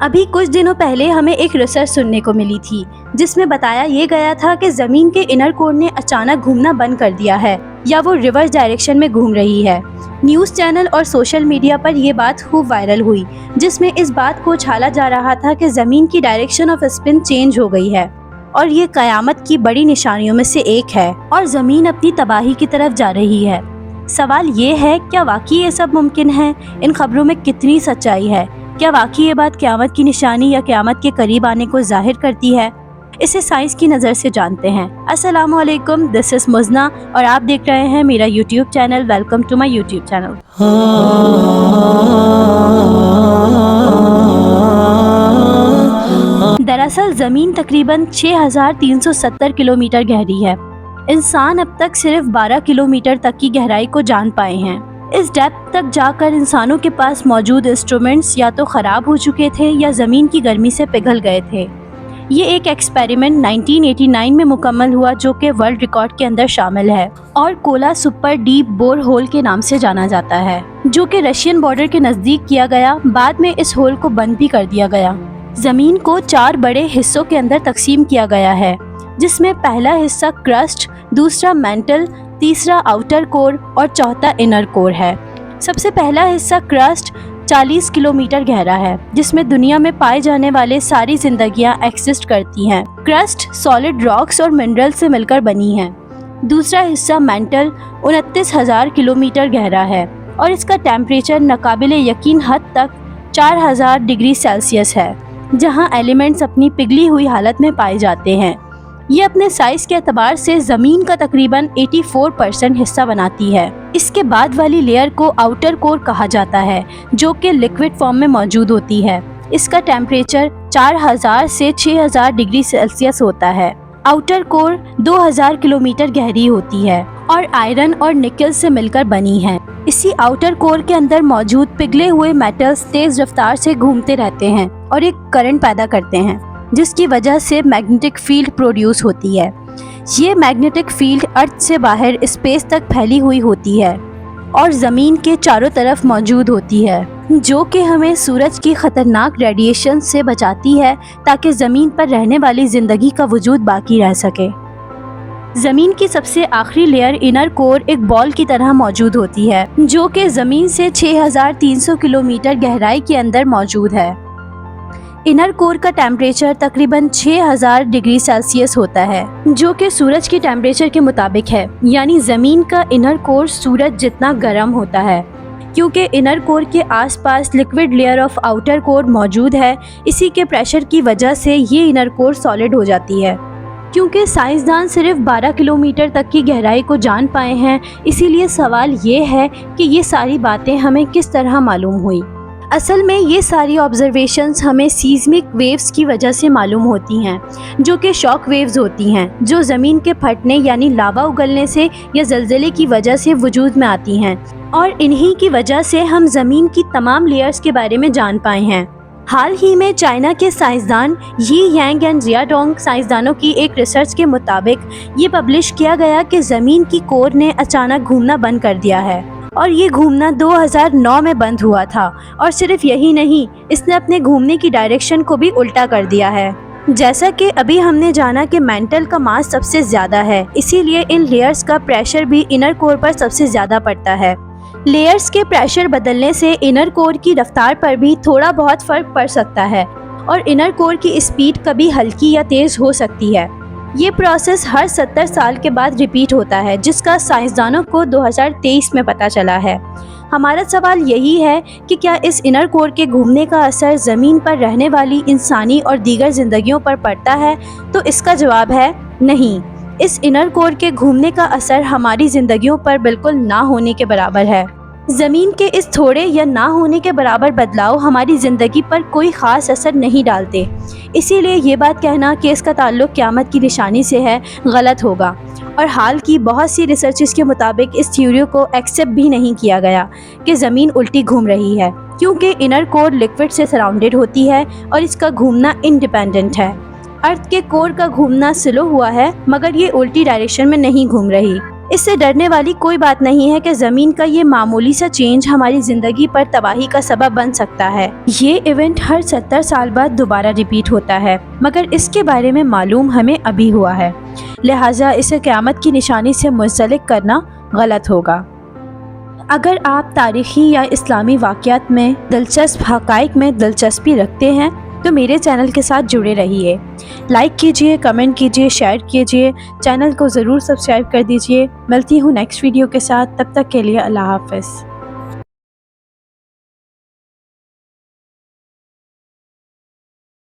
अभी कुछ दिनों पहले हमें एक रिसर्च सुनने को मिली थी जिसमें बताया ये गया था कि ज़मीन के इनर कोर ने अचानक घूमना बंद कर दिया है या वो रिवर्स डायरेक्शन में घूम रही है। न्यूज़ चैनल और सोशल मीडिया पर ये बात खूब वायरल हुई, जिसमें इस बात को उछाला जा रहा था कि ज़मीन की डायरेक्शन ऑफ स्पिन चेंज हो गई है और ये क़यामत की बड़ी निशानियों में से एक है और ज़मीन अपनी तबाही की तरफ जा रही है। सवाल ये है, क्या वाकई ये सब मुमकिन है? इन खबरों में कितनी सच्चाई है? क्या वाकई ये बात क़यामत की निशानी या क़यामत के करीब आने को ज़ाहिर करती है? इसे साइंस की नज़र से जानते हैं। अस्सलामु अलैकुम, दिस इज़ मुज़ना और आप देख रहे हैं मेरा YouTube channel. Welcome to my YouTube channel. दरअसल ज़मीन तकरीबन 6370 किलोमीटर गहरी है। इंसान अब तक सिर्फ 12 किलोमीटर तक की गहराई को जान पाए हैं। इस डेप्थ तक जाकर इंसानों के पास मौजूद इंस्ट्रूमेंट्स या तो ख़राब हो चुके थे या ज़मीन की गर्मी से पिघल गए थे। ये एक एक्सपेरिमेंट 1989 में मुकम्मल हुआ जो कि वर्ल्ड रिकॉर्ड के अंदर शामिल है और Kola super deep bore hole के नाम से जाना जाता है, जो कि रशियन बॉर्डर के नज़दीक किया गया। बाद में इस होल को बंद भी कर दिया गया। ज़मीन को 4 बड़े हिस्सों के अंदर तकसीम किया गया है, जिसमें पहला हिस्सा क्रस्ट, दूसरा मेंटल, तीसरा आउटर कोर और चौथा इनर कोर है। सबसे पहला हिस्सा क्रस्ट 40 किलोमीटर गहरा है, जिसमें दुनिया में पाए जाने वाले सारी जिंदगियां एग्जिस्ट करती हैं। क्रस्ट सॉलिड रॉक्स और मिनरल से मिलकर बनी है। दूसरा हिस्सा मेंटल 29,000 किलोमीटर गहरा है और इसका टेम्परेचर नाकाबिले यकीन हद तक 4000 डिग्री सेल्सियस है, जहां एलिमेंट्स अपनी पिघली हुई हालत में पाए जाते हैं। ये अपने साइज के एतबार से ज़मीन का तकरीबन 84% हिस्सा बनाती है। इसके बाद वाली लेयर को आउटर कोर कहा जाता है, जो कि लिक्विड फॉर्म में मौजूद होती है। इसका टेम्परेचर 4000 से 6000 डिग्री सेल्सियस होता है। आउटर कोर 2000 किलोमीटर गहरी होती है और आयरन और निकल से मिलकर बनी है। इसी आउटर कोर के अंदर मौजूद पिघले हुए मेटल्स तेज रफ्तार से घूमते रहते हैं और एक करंट पैदा करते हैं, जिसकी वजह से मैग्नेटिक फील्ड प्रोड्यूस होती है। ये मैग्नेटिक फील्ड अर्थ से बाहर स्पेस तक फैली हुई होती है और ज़मीन के चारों तरफ मौजूद होती है, जो कि हमें सूरज की ख़तरनाक रेडिएशन से बचाती है ताकि ज़मीन पर रहने वाली ज़िंदगी का वजूद बाकी रह सके। ज़मीन की सबसे आखिरी लेयर इनर कोर एक बॉल की तरह मौजूद होती है, जो कि ज़मीन से 6300 किलोमीटर गहराई के अंदर मौजूद है। इनर कोर का टेम्परेचर तकरीबन 6000 डिग्री सेल्सियस होता है, जो कि सूरज के टेम्परेचर के मुताबिक है। यानी ज़मीन का इनर कोर सूरज जितना गर्म होता है। क्योंकि इनर कोर के आसपास liquid layer of outer core मौजूद है, इसी के प्रेशर की वजह से ये इनर कोर सॉलिड हो जाती है। क्योंकि साइंसदान सिर्फ 12 किलोमीटर तक की गहराई को जान पाए हैं, इसीलिए सवाल ये है कि ये सारी बातें हमें किस तरह मालूम हुई। असल में ये सारी ऑब्जर्वेशंस हमें सीस्मिक वेव्स की वजह से मालूम होती हैं, जो कि शॉक वेव्स होती हैं, जो ज़मीन के फटने यानी लावा उगलने से या ज़लज़ले की वजह से वजूद में आती हैं और इन्हीं की वजह से हम ज़मीन की तमाम लेयर्स के बारे में जान पाए हैं। हाल ही में चाइना के साइंसदान यी यांग एंड जियाडोंग साइंसदानों की एक रिसर्च के मुताबिक ये पब्लिश किया गया कि ज़मीन की कोर ने अचानक घूमना बंद कर दिया है और ये घूमना 2009 में बंद हुआ था। और सिर्फ यही नहीं, इसने अपने घूमने की डायरेक्शन को भी उल्टा कर दिया है। जैसा कि अभी हमने जाना कि मेंटल का मास सबसे ज़्यादा है, इसीलिए इन लेयर्स का प्रेशर भी इनर कोर पर सबसे ज़्यादा पड़ता है। लेयर्स के प्रेशर बदलने से इनर कोर की रफ्तार पर भी थोड़ा बहुत फ़र्क पड़ सकता है और इनर कोर की स्पीड कभी हल्की या तेज़ हो सकती है। ये प्रोसेस हर 70 साल के बाद रिपीट होता है, जिसका साइंसदानों को 2023 में पता चला है। हमारा सवाल यही है कि क्या इस इनर कोर के घूमने का असर ज़मीन पर रहने वाली इंसानी और दीगर ज़िंदगियों पर पड़ता है? तो इसका जवाब है नहीं। इस इनर कोर के घूमने का असर हमारी ज़िंदगियों पर बिल्कुल ना होने के बराबर है। ज़मीन के इस थोड़े या ना होने के बराबर बदलाव हमारी ज़िंदगी पर कोई ख़ास असर नहीं डालते। इसीलिए ये बात कहना कि इसका ताल्लुक़ क़यामत की निशानी से है गलत होगा और हाल की बहुत सी रिसर्चेस के मुताबिक इस थ्योरी को एक्सेप्ट भी नहीं किया गया कि ज़मीन उल्टी घूम रही है, क्योंकि इनर कोर लिक्विड से सराउंडेड होती है और इसका घूमना इंडिपेंडेंट है। अर्थ के कोर का घूमना स्लो हुआ है, मगर ये उल्टी डायरेक्शन में नहीं घूम रही। اس سے ڈرنے والی کوئی بات نہیں ہے کہ زمین کا یہ معمولی سا چینج ہماری زندگی پر تباہی کا سبب بن سکتا ہے۔ یہ ایونٹ ہر 70 سال بعد دوبارہ ریپیٹ ہوتا ہے، مگر اس کے بارے میں معلوم ہمیں ابھی ہوا ہے، لہٰذا اسے قیامت کی نشانی سے منسلک کرنا غلط ہوگا۔ اگر آپ تاریخی یا اسلامی واقعات میں دلچسپ حقائق میں دلچسپی رکھتے ہیں تو میرے چینل کے ساتھ جڑے رہیے۔ لائک کیجئے، کمنٹ کیجئے، شیئر کیجئے، چینل کو ضرور سبسکرائب کر دیجئے۔ ملتی ہوں نیکسٹ ویڈیو کے ساتھ، تب تک کے لیے اللہ حافظ۔